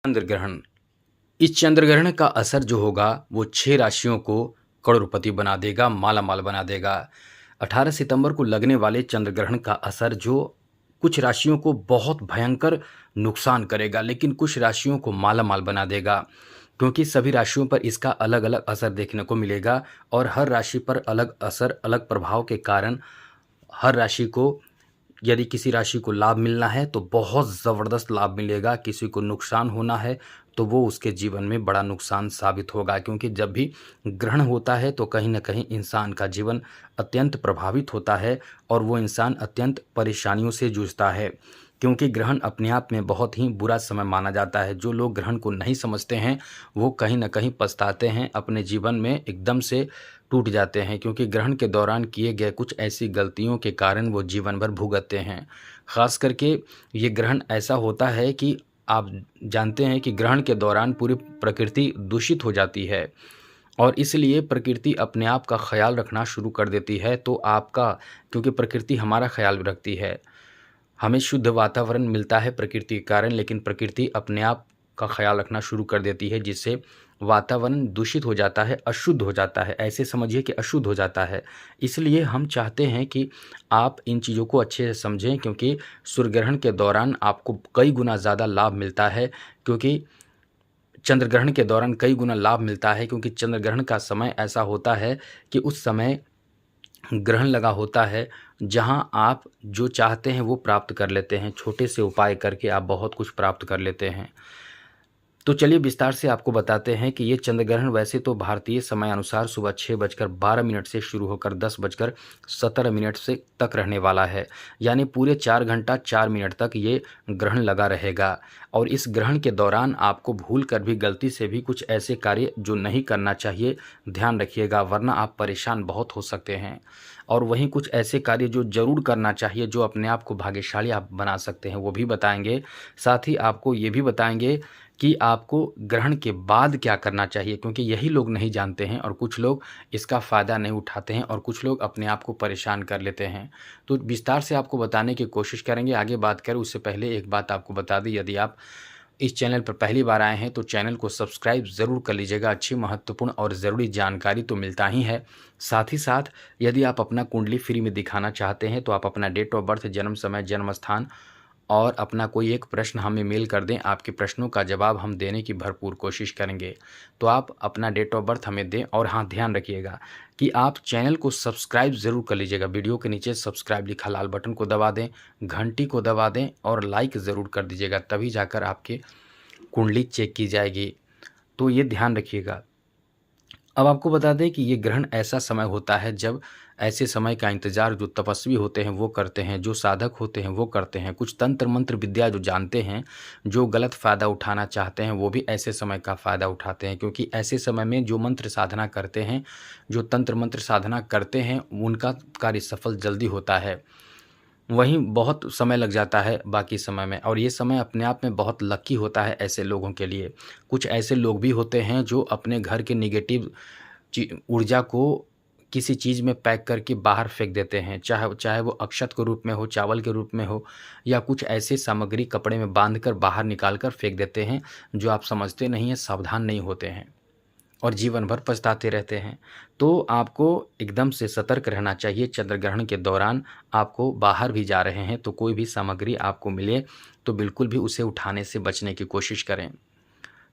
चंद्र ग्रहण। इस चंद्र ग्रहण का असर जो होगा वो 6 राशियों को करोड़पति बना देगा, माला माल बना देगा। 18 सितंबर को लगने वाले चंद्र ग्रहण का असर जो कुछ राशियों को बहुत भयंकर नुकसान करेगा, लेकिन कुछ राशियों को माला माल बना देगा, क्योंकि सभी राशियों पर इसका अलग अलग असर देखने को मिलेगा और हर राशि पर अलग असर, अलग प्रभाव के कारण हर राशि को, यदि किसी राशि को लाभ मिलना है तो बहुत ज़बरदस्त लाभ मिलेगा, किसी को नुकसान होना है तो वो उसके जीवन में बड़ा नुकसान साबित होगा। क्योंकि जब भी ग्रहण होता है तो कहीं न कहीं इंसान का जीवन अत्यंत प्रभावित होता है और वो इंसान अत्यंत परेशानियों से जूझता है, क्योंकि ग्रहण अपने आप में बहुत ही बुरा समय माना जाता है। जो लोग ग्रहण को नहीं समझते हैं वो कहीं न कहीं पछताते हैं, अपने जीवन में एकदम से टूट जाते हैं, क्योंकि ग्रहण के दौरान किए गए कुछ ऐसी गलतियों के कारण वो जीवन भर भुगतते हैं। ख़ास करके ये ग्रहण ऐसा होता है कि आप जानते हैं कि ग्रहण के दौरान पूरी प्रकृति दूषित हो जाती है और इसलिए प्रकृति अपने आप का ख्याल रखना शुरू कर देती है। तो आपका, क्योंकि प्रकृति हमारा ख्याल रखती है, हमें शुद्ध वातावरण मिलता है प्रकृति के कारण, लेकिन प्रकृति अपने आप का ख्याल रखना शुरू कर देती है, जिससे वातावरण दूषित हो जाता है, अशुद्ध हो जाता है। ऐसे समझिए कि अशुद्ध हो जाता है। इसलिए हम चाहते हैं कि आप इन चीज़ों को अच्छे से समझें, क्योंकि सूर्य ग्रहण के दौरान आपको कई गुना ज़्यादा लाभ मिलता है, क्योंकि चंद्र ग्रहण के दौरान कई गुना लाभ मिलता है, क्योंकि चंद्र ग्रहण का समय ऐसा होता है कि उस समय ग्रहण लगा होता है जहां आप जो चाहते हैं वो प्राप्त कर लेते हैं। छोटे से उपाय करके आप बहुत कुछ प्राप्त कर लेते हैं। तो चलिए विस्तार से आपको बताते हैं कि ये चंद्र ग्रहण वैसे तो भारतीय समय अनुसार सुबह 6:12 से शुरू होकर 10:17 से तक रहने वाला है, यानी पूरे 4 घंटा 4 मिनट तक ये ग्रहण लगा रहेगा। और इस ग्रहण के दौरान आपको भूल कर भी, गलती से भी कुछ ऐसे कार्य जो नहीं करना चाहिए, ध्यान रखिएगा, वरना आप परेशान बहुत हो सकते हैं। और वहीं कुछ ऐसे कार्य जो ज़रूर करना चाहिए, जो अपने आप को भाग्यशाली आप बना सकते हैं, वो भी बताएंगे। साथ ही आपको ये भी बताएंगे कि आपको ग्रहण के बाद क्या करना चाहिए, क्योंकि यही लोग नहीं जानते हैं और कुछ लोग इसका फ़ायदा नहीं उठाते हैं और कुछ लोग अपने आप को परेशान कर लेते हैं। तो विस्तार से आपको बताने की कोशिश करेंगे। आगे बात करें उससे पहले एक बात आपको बता दें, यदि आप इस चैनल पर पहली बार आए हैं तो चैनल को सब्सक्राइब ज़रूर कर लीजिएगा। अच्छी, महत्वपूर्ण और ज़रूरी जानकारी तो मिलता ही है। साथ ही साथ यदि आप अपना कुंडली फ्री में दिखाना चाहते हैं तो आप अपना डेट ऑफ बर्थ, जन्म समय, जन्म स्थान और अपना कोई एक प्रश्न हमें मेल कर दें। आपके प्रश्नों का जवाब हम देने की भरपूर कोशिश करेंगे। तो आप अपना डेट ऑफ बर्थ हमें दें। और हाँ, ध्यान रखिएगा कि आप चैनल को सब्सक्राइब ज़रूर कर लीजिएगा। वीडियो के नीचे सब्सक्राइब लिखा लाल बटन को दबा दें, घंटी को दबा दें और लाइक ज़रूर कर दीजिएगा, तभी जाकर आपकी कुंडली चेक की जाएगी। तो ये ध्यान रखिएगा। अब आपको बता दें कि ये ग्रहण ऐसा समय होता है जब ऐसे समय का इंतज़ार जो तपस्वी होते हैं वो करते हैं, जो साधक होते हैं वो करते हैं, कुछ तंत्र मंत्र विद्या जो जानते हैं, जो गलत फ़ायदा उठाना चाहते हैं वो भी ऐसे समय का फ़ायदा उठाते हैं। क्योंकि ऐसे समय में जो मंत्र साधना करते हैं, जो तंत्र मंत्र साधना करते हैं, उनका कार्य सफल जल्दी होता है। वहीं बहुत समय लग जाता है बाकी समय में, और ये समय अपने आप में बहुत लकी होता है ऐसे लोगों के लिए। कुछ ऐसे लोग भी होते हैं जो अपने घर के नेगेटिव ऊर्जा को किसी चीज़ में पैक करके बाहर फेंक देते हैं, चाहे चाहे वो अक्षत के रूप में हो, चावल के रूप में हो, या कुछ ऐसी सामग्री कपड़े में बांध कर बाहर निकाल कर फेंक देते हैं, जो आप समझते नहीं हैं, सावधान नहीं होते हैं और जीवन भर पछताते रहते हैं। तो आपको एकदम से सतर्क रहना चाहिए। चंद्र ग्रहण के दौरान आपको बाहर भी जा रहे हैं तो कोई भी सामग्री आपको मिले तो बिल्कुल भी उसे उठाने से बचने की कोशिश करें।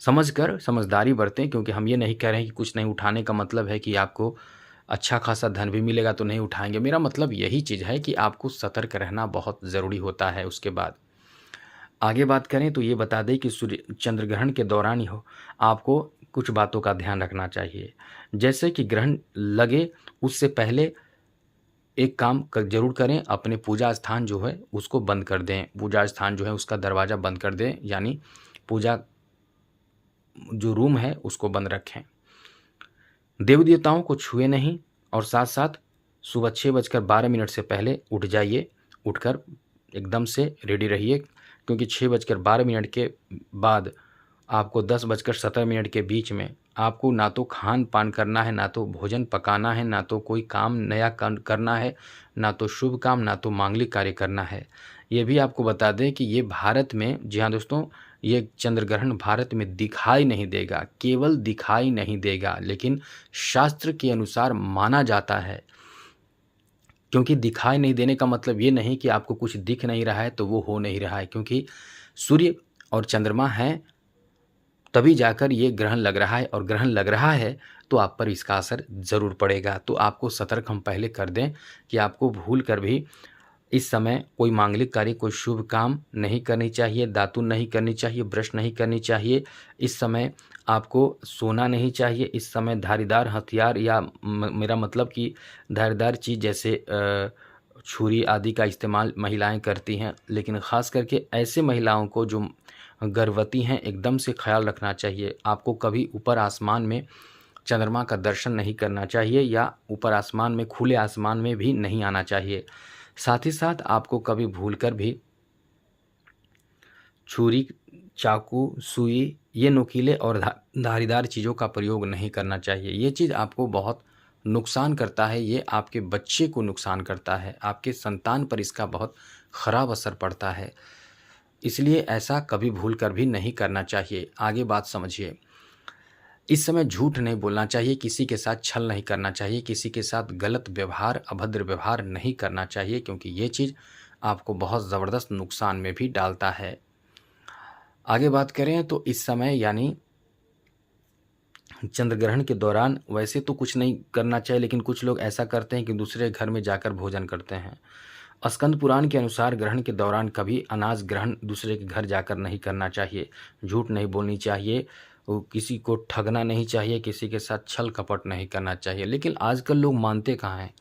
समझकर समझदारी बरतें, क्योंकि हम ये नहीं कह रहे हैं कि कुछ नहीं उठाने का मतलब है कि आपको अच्छा खासा धन भी मिलेगा तो नहीं उठाएँगे। मेरा मतलब यही चीज़ है कि आपको सतर्क रहना बहुत ज़रूरी होता है। उसके बाद आगे बात करें तो ये बता दें कि सूर्य चंद्र ग्रहण के दौरान ही हो आपको कुछ बातों का ध्यान रखना चाहिए। जैसे कि ग्रहण लगे उससे पहले एक काम ज़रूर करें, अपने पूजा स्थान जो है उसको बंद कर दें। पूजा स्थान जो है उसका दरवाज़ा बंद कर दें, यानी पूजा जो रूम है उसको बंद रखें। देव देवताओं को छुए नहीं और साथ साथ सुबह 6:12 से पहले उठ जाइए। उठकर एकदम से रेडी रहिए, क्योंकि 6:12 के बाद आपको 10:17 के बीच में आपको ना तो खान पान करना है, ना तो भोजन पकाना है, ना तो कोई काम नया करना है, ना तो शुभ काम, ना तो मांगलिक कार्य करना है। ये भी आपको बता दें कि ये भारत में, जी हाँ दोस्तों, ये चंद्र ग्रहण भारत में दिखाई नहीं देगा, केवल दिखाई नहीं देगा, लेकिन शास्त्र के अनुसार माना जाता है। क्योंकि दिखाई नहीं देने का मतलब ये नहीं कि आपको कुछ दिख नहीं रहा है तो वो हो नहीं रहा है, क्योंकि सूर्य और चंद्रमा हैं तभी जाकर ये ग्रहण लग रहा है, और ग्रहण लग रहा है तो आप पर इसका असर ज़रूर पड़ेगा। तो आपको सतर्क हम पहले कर दें कि आपको भूल कर भी इस समय कोई मांगलिक कार्य, कोई शुभ काम नहीं करनी चाहिए, दातुन नहीं करनी चाहिए, ब्रश नहीं करनी चाहिए। इस समय आपको सोना नहीं चाहिए। इस समय धारीदार हथियार या मेरा मतलब कि धारीदार चीज़ जैसे छुरी आदि का इस्तेमाल महिलाएं करती हैं, लेकिन ख़ास करके ऐसे महिलाओं को जो गर्भवती हैं एकदम से ख्याल रखना चाहिए। आपको कभी ऊपर आसमान में चंद्रमा का दर्शन नहीं करना चाहिए या ऊपर आसमान में, खुले आसमान में भी नहीं आना चाहिए। साथ ही साथ आपको कभी भूलकर भी छुरी, चाकू, सुई, ये नुकीले और धारीदार चीज़ों का प्रयोग नहीं करना चाहिए। ये चीज़ आपको बहुत नुकसान करता है, ये आपके बच्चे को नुकसान करता है, आपके संतान पर इसका बहुत ख़राब असर पड़ता है। इसलिए ऐसा कभी भूल कर भी नहीं करना चाहिए। आगे बात समझिए। इस समय झूठ नहीं बोलना चाहिए, किसी के साथ छल नहीं करना चाहिए, किसी के साथ गलत व्यवहार, अभद्र व्यवहार नहीं करना चाहिए, क्योंकि ये चीज़ आपको बहुत ज़बरदस्त नुकसान में भी डालता है। आगे बात करें तो इस समय यानी चंद्र ग्रहण के दौरान वैसे तो कुछ नहीं करना चाहिए, लेकिन कुछ लोग ऐसा करते हैं कि दूसरे घर में जाकर भोजन करते हैं। स्कंद पुराण के अनुसार ग्रहण के दौरान कभी अनाज ग्रहण दूसरे के घर जाकर नहीं करना चाहिए, झूठ नहीं बोलनी चाहिए, किसी को ठगना नहीं चाहिए, किसी के साथ छल कपट नहीं करना चाहिए। लेकिन आजकल लोग मानते कहाँ हैं,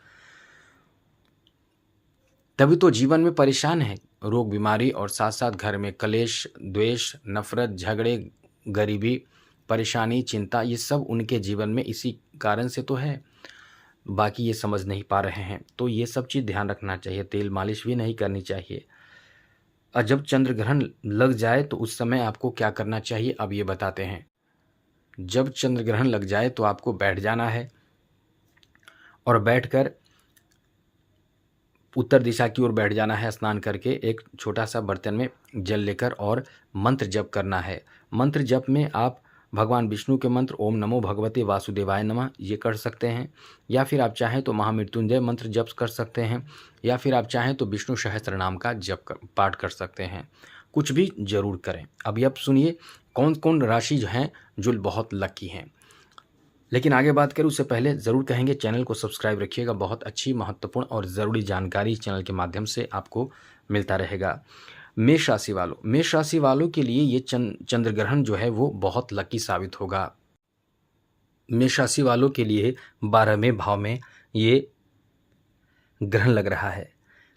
तभी तो जीवन में परेशान है। रोग बीमारी और साथ साथ घर में कलेश, द्वेष, नफरत, झगड़े, गरीबी, परेशानी, चिंता, ये सब उनके जीवन में इसी कारण से तो है। बाकी ये समझ नहीं पा रहे हैं, तो ये सब चीज़ ध्यान रखना चाहिए। तेल मालिश भी नहीं करनी चाहिए। और जब चंद्र ग्रहण लग जाए तो उस समय आपको क्या करना चाहिए, अब ये बताते हैं। जब चंद्र ग्रहण लग जाए तो आपको बैठ जाना है और बैठकर उत्तर दिशा की ओर बैठ जाना है। स्नान करके एक छोटा सा बर्तन में जल लेकर और मंत्र जप करना है। मंत्र जप में आप भगवान विष्णु के मंत्र ओम नमो भगवते वासुदेवाय नमः ये कर सकते हैं, या फिर आप चाहें तो महामृत्युंजय मंत्र जप कर सकते हैं, या फिर आप चाहें तो विष्णु सहस्त्र नाम का पाठ कर सकते हैं। कुछ भी जरूर करें। अभी आप सुनिए कौन कौन राशि जो हैं जो बहुत लकी हैं। लेकिन आगे बात करें उससे पहले ज़रूर कहेंगे चैनल को सब्सक्राइब रखिएगा। बहुत अच्छी, महत्वपूर्ण और ज़रूरी जानकारी चैनल के माध्यम से आपको मिलता रहेगा। मेष राशि वालों के लिए ये चंद्र ग्रहण जो है वो बहुत लकी साबित होगा। मेष राशि वालों के लिए 12वें भाव में ये ग्रहण लग रहा है,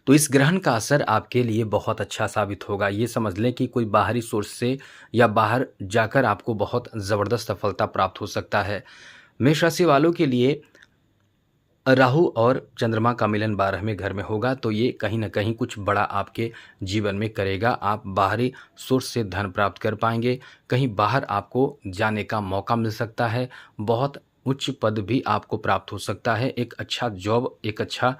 तो इस ग्रहण का असर आपके लिए बहुत अच्छा साबित होगा। ये समझ लें कि कोई बाहरी सोर्स से या बाहर जाकर आपको बहुत ज़बरदस्त सफलता प्राप्त हो सकता है। मेष राशि वालों के लिए राहु और चंद्रमा का मिलन 12वें घर में होगा, तो ये कहीं ना कहीं कुछ बड़ा आपके जीवन में करेगा। आप बाहरी सोर्स से धन प्राप्त कर पाएंगे, कहीं बाहर आपको जाने का मौका मिल सकता है, बहुत उच्च पद भी आपको प्राप्त हो सकता है, एक अच्छा जॉब, एक अच्छा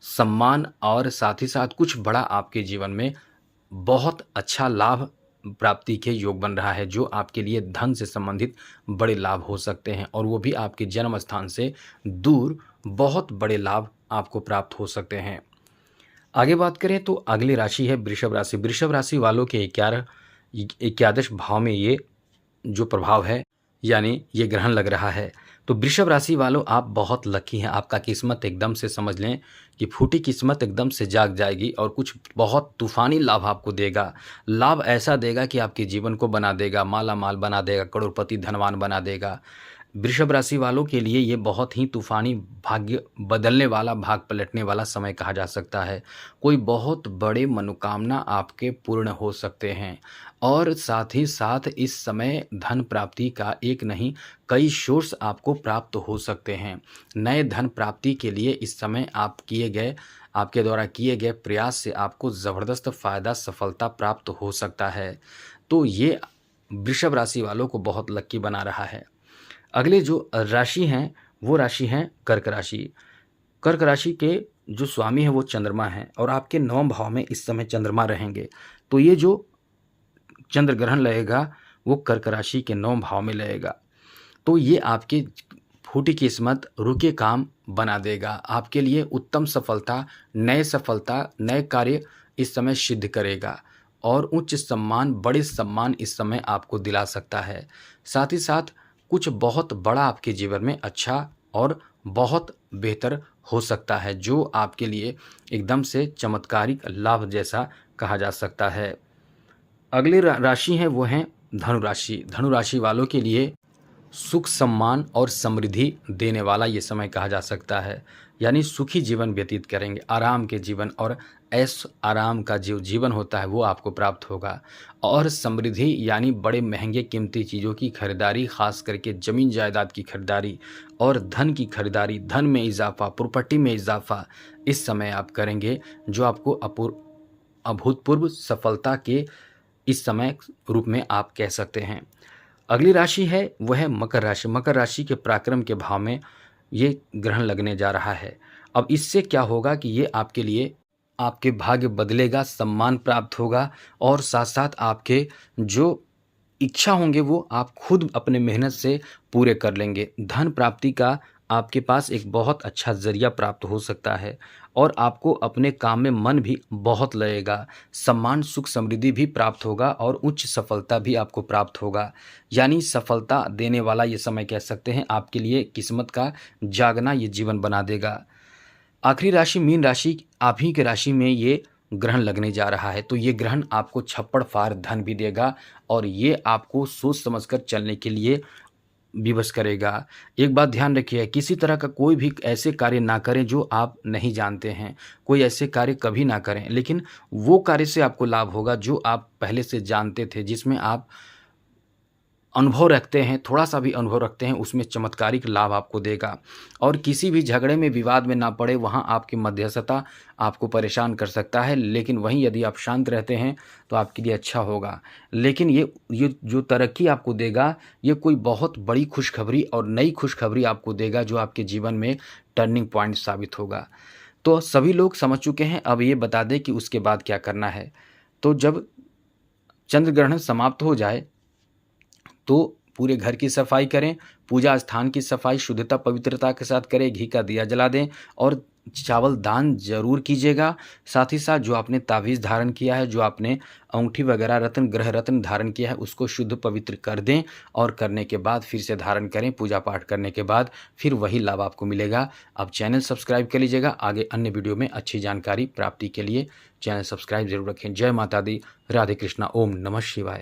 सम्मान, और साथ ही साथ कुछ बड़ा आपके जीवन में बहुत अच्छा लाभ प्राप्ति के योग बन रहा है, जो आपके लिए धन से संबंधित बड़े लाभ हो सकते हैं, और वो भी आपके जन्म स्थान से दूर बहुत बड़े लाभ आपको प्राप्त हो सकते हैं। आगे बात करें तो अगली राशि है वृषभ राशि। वृषभ राशि वालों के 11 भाव में ये जो प्रभाव है यानी ये ग्रहण लग रहा है, तो वृषभ राशि वालों आप बहुत लकी हैं। आपका किस्मत एकदम से समझ लें कि फूटी किस्मत एकदम से जाग जाएगी और कुछ बहुत तूफानी लाभ आपको देगा। लाभ ऐसा देगा कि आपके जीवन को बना देगा, माला माल बना देगा, करोड़पति धनवान बना देगा। वृषभ राशि वालों के लिए ये बहुत ही तूफानी, भाग्य बदलने वाला, भाग पलटने वाला समय कहा जा सकता है। कोई बहुत बड़े मनोकामना आपके पूर्ण हो सकते हैं, और साथ ही साथ इस समय धन प्राप्ति का एक नहीं कई सोर्स आपको प्राप्त हो सकते हैं। नए धन प्राप्ति के लिए इस समय आपके द्वारा किए गए प्रयास से आपको ज़बरदस्त फ़ायदा, सफलता प्राप्त हो सकता है। तो ये वृषभ राशि वालों को बहुत लकी बना रहा है। अगले जो राशि हैं वो राशि हैं कर्क राशि। कर्क राशि के जो स्वामी हैं वो चंद्रमा हैं, और आपके 9वें भाव में इस समय चंद्रमा रहेंगे। तो ये जो चंद्र ग्रहण लगेगा वो कर्क राशि के 9 भाव में लगेगा। तो ये आपकी फूटी किस्मत, रुके काम बना देगा। आपके लिए उत्तम सफलता, नए कार्य इस समय सिद्ध करेगा और उच्च सम्मान, बड़े सम्मान इस समय आपको दिला सकता है। साथ ही साथ कुछ बहुत बड़ा आपके जीवन में अच्छा और बहुत बेहतर हो सकता है, जो आपके लिए एकदम से चमत्कारिक लाभ जैसा कहा जा सकता है। अगली राशि है वो है धनु राशि। धनु राशि वालों के लिए सुख, सम्मान और समृद्धि देने वाला ये समय कहा जा सकता है। यानी सुखी जीवन व्यतीत करेंगे, आराम के जीवन और ऐश आराम का जो जीवन होता है वो आपको प्राप्त होगा। और समृद्धि यानी बड़े महंगे कीमती चीज़ों की खरीदारी, खास करके ज़मीन जायदाद की खरीदारी और धन की खरीदारी, धन में इजाफा, प्रॉपर्टी में इजाफा इस समय आप करेंगे, जो आपको अभूतपूर्व सफलता के इस समय रूप में आप कह सकते हैं। अगली राशि है वह है मकर राशि। मकर राशि के पराक्रम के भाव में ये ग्रहण लगने जा रहा है। अब इससे क्या होगा कि ये आपके लिए आपके भाग्य बदलेगा, सम्मान प्राप्त होगा और साथ साथ आपके जो इच्छा होंगे वो आप खुद अपने मेहनत से पूरे कर लेंगे। धन प्राप्ति का आपके पास एक बहुत अच्छा ज़रिया प्राप्त हो सकता है और आपको अपने काम में मन भी बहुत लगेगा। सम्मान, सुख, समृद्धि भी प्राप्त होगा और उच्च सफलता भी आपको प्राप्त होगा। यानी सफलता देने वाला ये समय कह सकते हैं, आपके लिए किस्मत का जागना ये जीवन बना देगा। आखिरी राशि मीन राशि, आप ही की राशि में ये ग्रहण लगने जा रहा है। तो ये ग्रहण आपको छप्पड़ फाड़ धन भी देगा और ये आपको सोच समझकर चलने के लिए विवश करेगा। एक बात ध्यान रखिए, किसी तरह का कोई भी ऐसे कार्य ना करें जो आप नहीं जानते हैं। कोई ऐसे कार्य कभी ना करें, लेकिन वो कार्य से आपको लाभ होगा जो आप पहले से जानते थे, जिसमें आप अनुभव रखते हैं, थोड़ा सा भी अनुभव रखते हैं, उसमें चमत्कारिक लाभ आपको देगा। और किसी भी झगड़े में, विवाद में ना पड़े, वहाँ आपकी मध्यस्थता आपको परेशान कर सकता है। लेकिन वहीं यदि आप शांत रहते हैं तो आपके लिए अच्छा होगा। लेकिन ये जो तरक्की आपको देगा, ये कोई बहुत बड़ी खुशखबरी और नई खुशखबरी आपको देगा, जो आपके जीवन में टर्निंग पॉइंट साबित होगा। तो सभी लोग समझ चुके हैं, अब ये बता दें कि उसके बाद क्या करना है। तो जब चंद्र ग्रहण समाप्त हो जाए तो पूरे घर की सफाई करें, पूजा स्थान की सफाई शुद्धता पवित्रता के साथ करें, घी का दिया जला दें और चावल दान जरूर कीजिएगा। साथ ही साथ जो आपने तावीज़ धारण किया है, जो आपने अंगूठी वगैरह रत्न, ग्रह रत्न धारण किया है, उसको शुद्ध पवित्र कर दें और करने के बाद फिर से धारण करें। पूजा पाठ करने के बाद फिर वही लाभ आपको मिलेगा। अब चैनल सब्सक्राइब कर लीजिएगा। आगे अन्य वीडियो में अच्छी जानकारी प्राप्ति के लिए चैनल सब्सक्राइब जरूर रखें। जय माता दी, राधे कृष्णा, ओम नमः शिवाय।